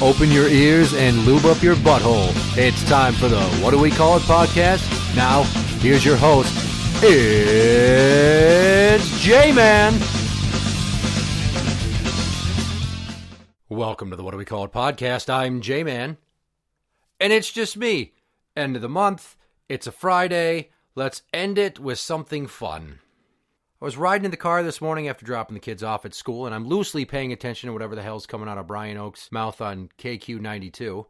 Open your ears and lube up your butthole. It's time for the What Do We Call It podcast. Now, here's your host. It's J-Man. Welcome to the What Do We Call It podcast. I'm J-Man. And it's just me. End of the month. It's a Friday. Let's end it with something fun. I was riding in the car this morning after dropping the kids off at school, and I'm loosely paying attention to whatever the hell's coming out of Brian Oak's mouth on KQ92.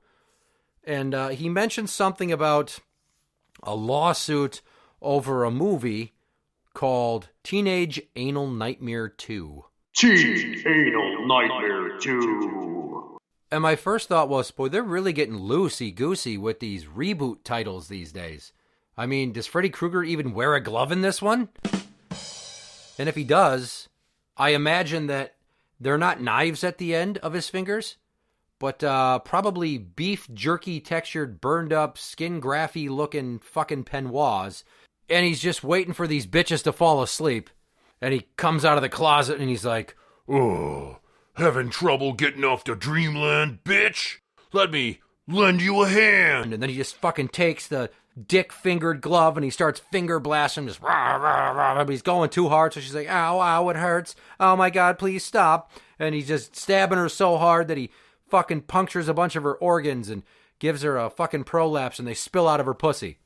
And he mentioned something about a lawsuit over a movie called Teenage Anal Nightmare 2. Teen Anal Nightmare 2. And my first thought was, boy, they're really getting loosey-goosey with these reboot titles these days. I mean, does Freddy Krueger even wear a glove in this one? And if he does, I imagine that they're not knives at the end of his fingers, but probably beef jerky textured, burned up, skin graphy looking fucking peignoirs. And he's just waiting for these bitches to fall asleep. And he comes out of the closet and he's like, "Oh, having trouble getting off to Dreamland, bitch? Let me lend you a hand." and then he just fucking takes the dick-fingered glove and he starts finger blasting, just rah, rah, rah, but he's going too hard, so she's like, ow, ow, it hurts. Oh my God, please stop. And he's just stabbing her so hard that he fucking punctures a bunch of her organs and gives her a fucking prolapse and they spill out of her pussy.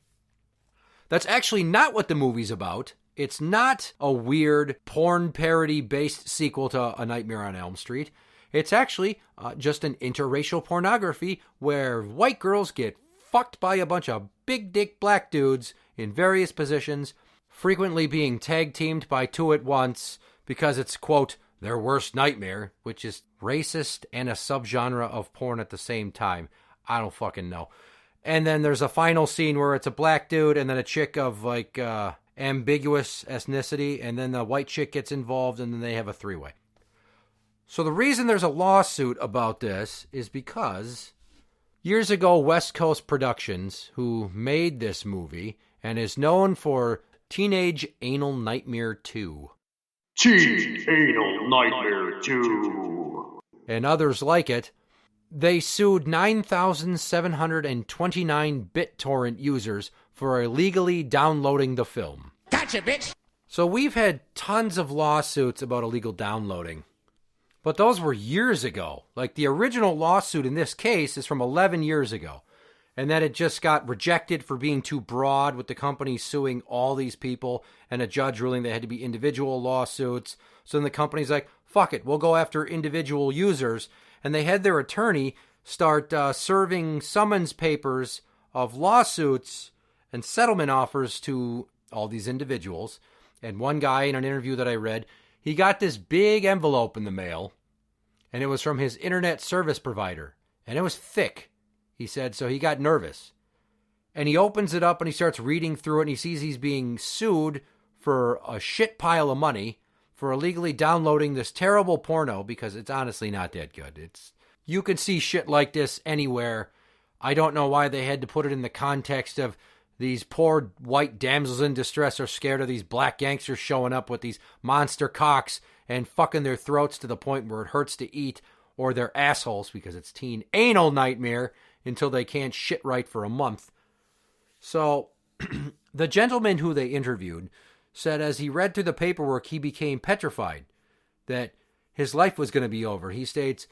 That's actually not what the movie's about. It's not a weird porn parody-based sequel to A Nightmare on Elm Street. It's actually just an interracial pornography where white girls get fucked by a bunch of big dick black dudes in various positions, frequently being tag teamed by two at once because it's, quote, their worst nightmare, which is racist and a subgenre of porn at the same time. I don't fucking know. And then there's a final scene where it's a black dude and then a chick of like ambiguous ethnicity, and then the white chick gets involved and then they have a three-way. So the reason there's a lawsuit about this is because years ago, West Coast Productions, who made this movie and is known for Teenage Anal Nightmare 2. Teen Anal Nightmare 2. And others like it, they sued 9,729 BitTorrent users for illegally downloading the film. Gotcha, bitch! So we've had tons of lawsuits about illegal downloading. But those were years ago. Like, the original lawsuit in this case is from 11 years ago. And then it just got rejected for being too broad, with the company suing all these people and a judge ruling they had to be individual lawsuits. So then the company's like, fuck it, we'll go after individual users. And they had their attorney start serving summons papers of lawsuits and settlement offers to all these individuals. And one guy, in an interview that I read, he got this big envelope in the mail, and it was from his internet service provider. And it was thick, he said, so he got nervous. And he opens it up and he starts reading through it, and he sees he's being sued for a shit pile of money for illegally downloading this terrible porno, because it's honestly not that good. You can see shit like this anywhere. I don't know why they had to put it in the context of these poor white damsels in distress are scared of these black gangsters showing up with these monster cocks and fucking their throats to the point where it hurts to eat, or their assholes, because it's teen anal nightmare, until they can't shit right for a month. So the gentleman who they interviewed said as he read through the paperwork, he became petrified that his life was going to be over. He states,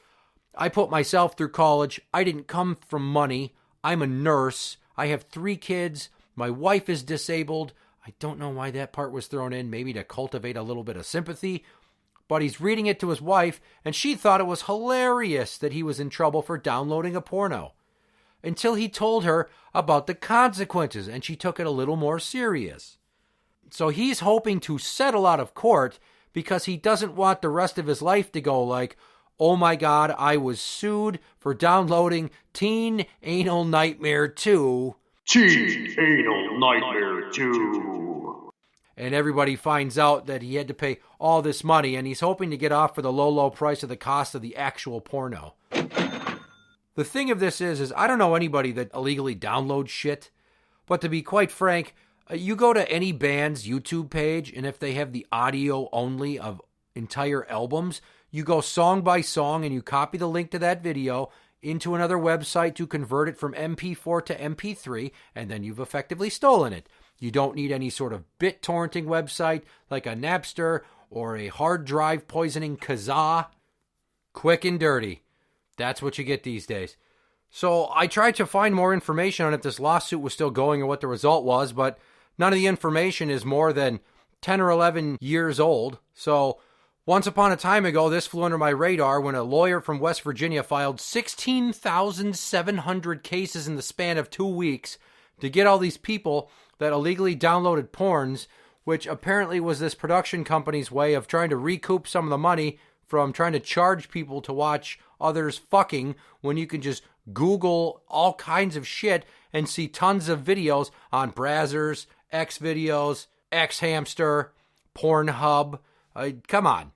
"I put myself through college. I didn't come from money. I'm a nurse. I have 3 kids. My wife is disabled." I don't know why that part was thrown in, maybe to cultivate a little bit of sympathy. But he's reading it to his wife, and she thought it was hilarious that he was in trouble for downloading a porno. Until he told her about the consequences, and she took it a little more serious. So he's hoping to settle out of court because he doesn't want the rest of his life to go like, oh my God, I was sued for downloading Teen Anal Nightmare 2. Teen Anal Nightmare 2. And everybody finds out that he had to pay all this money, and he's hoping to get off for the low, low price of the cost of the actual porno. The thing of this is I don't know anybody that illegally downloads shit, but to be quite frank, you go to any band's YouTube page, and if they have the audio only of entire albums, you go song by song and you copy the link to that video, into another website to convert it from MP4 to MP3, and then you've effectively stolen it. You don't need any sort of bit torrenting website like a Napster or a hard drive poisoning Kazaa. Quick and dirty. That's what you get these days. So I tried to find more information on if this lawsuit was still going or what the result was, but none of the information is more than 10 or 11 years old. So once upon a time ago, this flew under my radar when a lawyer from West Virginia filed 16,700 cases in the span of 2 weeks to get all these people that illegally downloaded porns, which apparently was this production company's way of trying to recoup some of the money from trying to charge people to watch others fucking when you can just Google all kinds of shit and see tons of videos on Brazzers, Xvideos, Xhamster, Pornhub. Come on.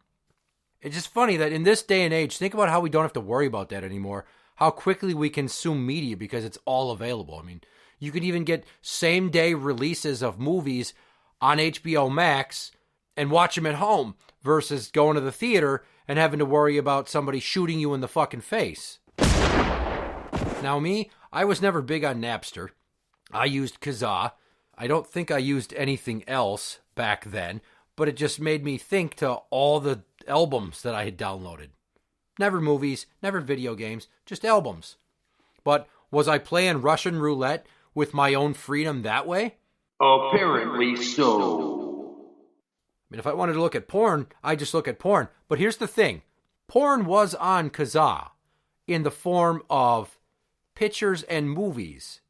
It's just funny that in this day and age, think about how we don't have to worry about that anymore. How quickly we consume media because it's all available. I mean, you could even get same-day releases of movies on HBO Max and watch them at home versus going to the theater and having to worry about somebody shooting you in the fucking face. Now me, I was never big on Napster. I used Kazaa. I don't think I used anything else back then, but it just made me think to all the albums that I had downloaded. Never movies, never video games, just albums. But was I playing Russian roulette with my own freedom that way? Apparently so. I mean, if I wanted to look at porn, I just look at porn. But here's the thing. Porn was on Kazaa in the form of pictures and movies.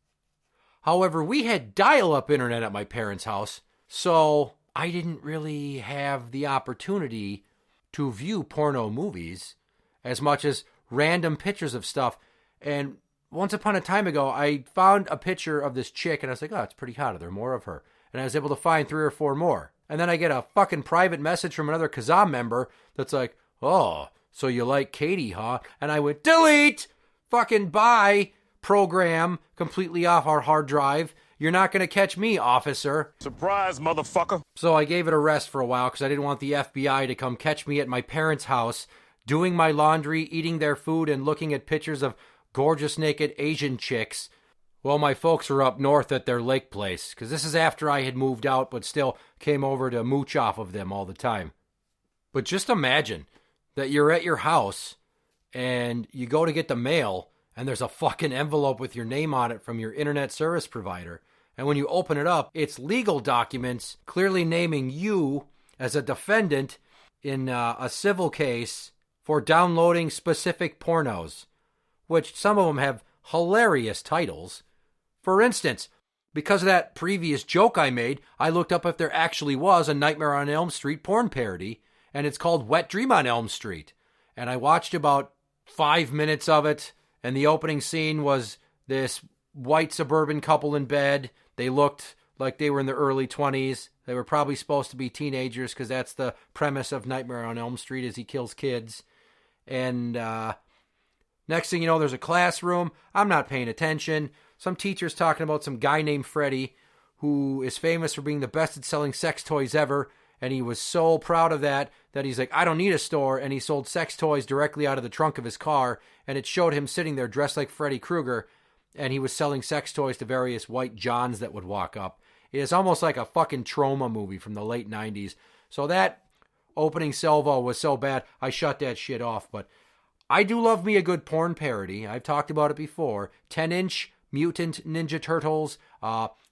However, we had dial-up internet at my parents' house, so I didn't really have the opportunity to view porno movies as much as random pictures of stuff. And once upon a time ago, I found a picture of this chick, and I was like, oh, it's pretty hot. Are there more of her? And I was able to find 3 or 4 more. And then I get a fucking private message from another Kazaa member that's like, oh, so you like Katie, huh? And I went, delete! Fucking bye! Program completely off our hard drive. You're not going to catch me, officer. Surprise, motherfucker. So I gave it a rest for a while because I didn't want the FBI to come catch me at my parents' house, doing my laundry, eating their food, and looking at pictures of gorgeous naked Asian chicks while my folks were up north at their lake place. Because this is after I had moved out, but still came over to mooch off of them all the time. But just imagine that you're at your house and you go to get the mail and there's a fucking envelope with your name on it from your internet service provider. And when you open it up, it's legal documents clearly naming you as a defendant in a civil case for downloading specific pornos, which some of them have hilarious titles. For instance, because of that previous joke I made, I looked up if there actually was a Nightmare on Elm Street porn parody, and it's called Wet Dream on Elm Street. And I watched about 5 minutes of it, and the opening scene was this white suburban couple in bed. They looked like they were in their early 20s. They were probably supposed to be teenagers because that's the premise of Nightmare on Elm Street, is he kills kids. And next thing you know, there's a classroom. I'm not paying attention. Some teacher's talking about some guy named Freddie who is famous for being the best at selling sex toys ever. And he was so proud of that he's like, I don't need a store. And he sold sex toys directly out of the trunk of his car. And it showed him sitting there dressed like Freddy Krueger. And he was selling sex toys to various white Johns that would walk up. It is almost like a fucking trauma movie from the late 90s. So that opening salvo was so bad, I shut that shit off. But I do love me a good porn parody. I've talked about it before. 10-inch Mutant Ninja Turtles,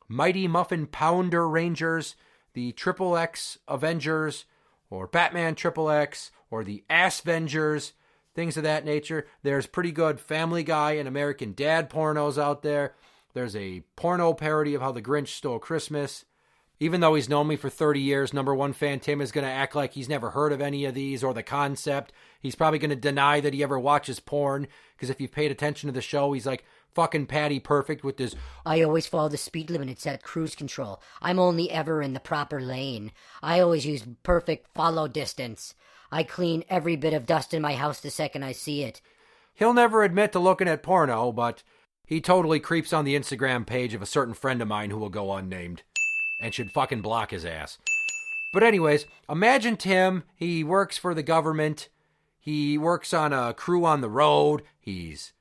Mighty Muffin Pounder Rangers, the Triple X Avengers, or Batman Triple X, or the Assvengers, things of that nature. There's pretty good Family Guy and American Dad pornos out there. There's a porno parody of How the Grinch Stole Christmas. Even though he's known me for 30 years, number one fan Tim is going to act like he's never heard of any of these or the concept. He's probably going to deny that he ever watches porn, because if you've paid attention to the show, he's like fucking Patty Perfect with this, I always follow the speed limit. It's at cruise control. I'm only ever in the proper lane. I always use perfect follow distance. I clean every bit of dust in my house the second I see it. He'll never admit to looking at porno, but he totally creeps on the Instagram page of a certain friend of mine who will go unnamed and should fucking block his ass. But anyways, imagine Tim. He works for the government. He works on a crew on the road. He's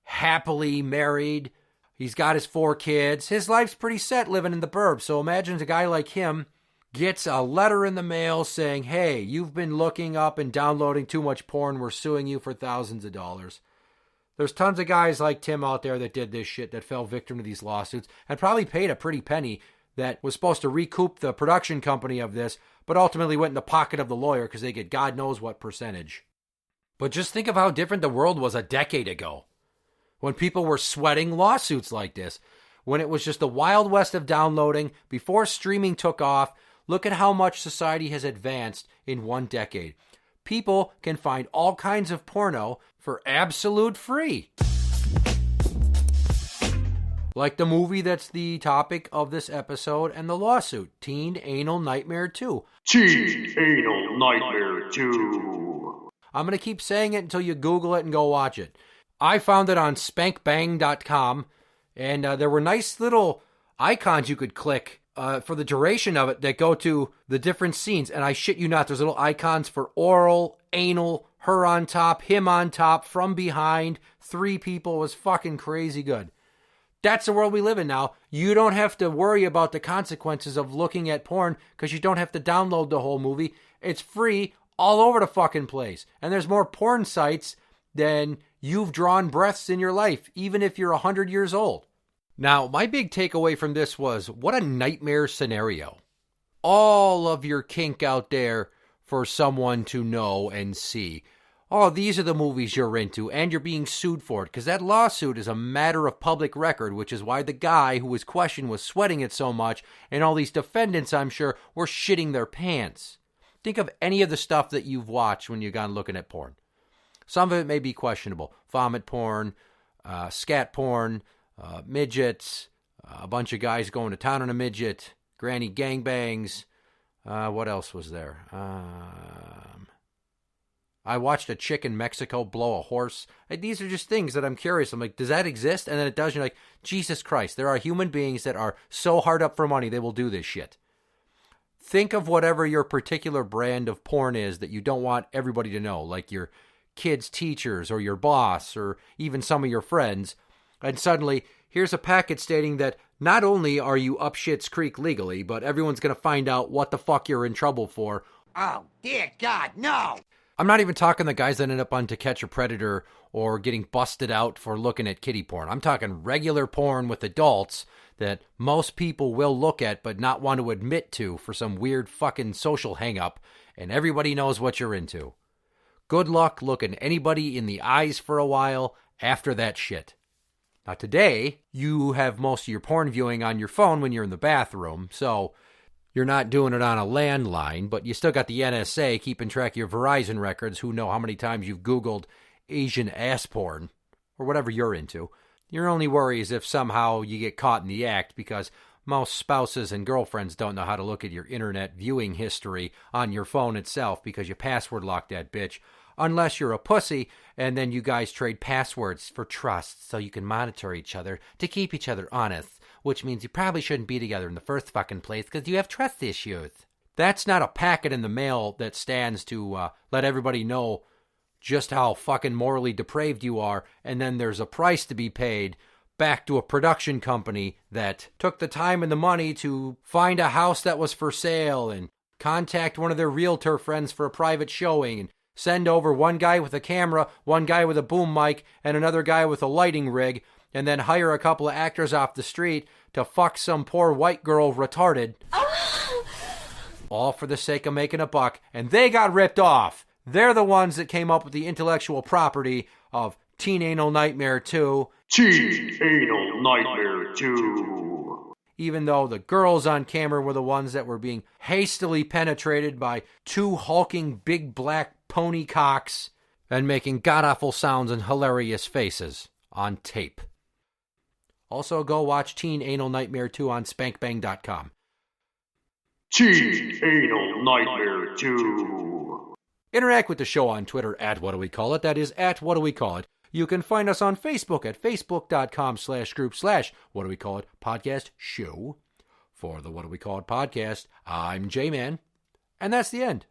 happily married. He's got his 4 kids. His life's pretty set living in the burbs. So imagine a guy like him gets a letter in the mail saying, hey, you've been looking up and downloading too much porn. We're suing you for thousands of dollars. There's tons of guys like Tim out there that did this shit, that fell victim to these lawsuits, and probably paid a pretty penny that was supposed to recoup the production company of this, but ultimately went in the pocket of the lawyer because they get God knows what percentage. But just think of how different the world was a decade ago, when people were sweating lawsuits like this, when it was just the Wild West of downloading, before streaming took off. Look at how much society has advanced in 1 decade. People can find all kinds of porno for absolute free. Like the movie that's the topic of this episode and the lawsuit, Teen Anal Nightmare 2. Teen Anal Nightmare 2. I'm going to keep saying it until you Google it and go watch it. I found it on spankbang.com, and there were nice little icons you could click for the duration of it that go to the different scenes. And I shit you not, there's little icons for oral, anal, her on top, him on top, from behind, 3 people. It was fucking crazy good. That's the world we live in now. You don't have to worry about the consequences of looking at porn because you don't have to download the whole movie. It's free all over the fucking place. And there's more porn sites than you've drawn breaths in your life, even if you're 100 years old. Now, my big takeaway from this was, what a nightmare scenario. All of your kink out there for someone to know and see. Oh, these are the movies you're into, and you're being sued for it, because that lawsuit is a matter of public record, which is why the guy who was questioned was sweating it so much, and all these defendants, I'm sure, were shitting their pants. Think of any of the stuff that you've watched when you've gone looking at porn. Some of it may be questionable. Vomit porn, scat porn, midgets, a bunch of guys going to town on a midget, granny gangbangs. What else was there? I watched a chick in Mexico blow a horse. These are just things that I'm curious. I'm like, does that exist? And then it does. You're like, Jesus Christ, there are human beings that are so hard up for money, they will do this shit. Think of whatever your particular brand of porn is that you don't want everybody to know, like your kids' teachers or your boss or even some of your friends. And suddenly, here's a packet stating that not only are you up shit's creek legally, but everyone's going to find out what the fuck you're in trouble for. Oh, dear God, no! I'm not even talking the guys that end up on To Catch a Predator or getting busted out for looking at kiddie porn. I'm talking regular porn with adults that most people will look at but not want to admit to for some weird fucking social hang-up, and everybody knows what you're into. Good luck looking anybody in the eyes for a while after that shit. Now today, you have most of your porn viewing on your phone when you're in the bathroom, so you're not doing it on a landline, but you still got the NSA keeping track of your Verizon records, who know how many times you've Googled Asian ass porn, or whatever you're into. Your only worry is if somehow you get caught in the act, because most spouses and girlfriends don't know how to look at your internet viewing history on your phone itself because you password locked that bitch. Unless you're a pussy, and then you guys trade passwords for trust so you can monitor each other to keep each other honest, which means you probably shouldn't be together in the first fucking place because you have trust issues. That's not a packet in the mail that stands to let everybody know just how fucking morally depraved you are, and then there's a price to be paid back to a production company that took the time and the money to find a house that was for sale and contact one of their realtor friends for a private showing and send over one guy with a camera, one guy with a boom mic, and another guy with a lighting rig, and then hire a couple of actors off the street to fuck some poor white girl retarded. All for the sake of making a buck, and they got ripped off. They're the ones that came up with the intellectual property of Teen Anal Nightmare 2. Teen Anal Nightmare 2. Even though the girls on camera were the ones that were being hastily penetrated by 2 hulking big black pony cocks and making god-awful sounds and hilarious faces on tape. Also, go watch Teen Anal Nightmare 2 on spankbang.com. Teen Anal Nightmare 2. Interact with the show on Twitter at What Do We Call It. That is at What Do We Call It. You can find us on Facebook at facebook.com/group/What Do We Call It podcast show. For the What Do We Call It podcast, I'm J-Man. And that's the end.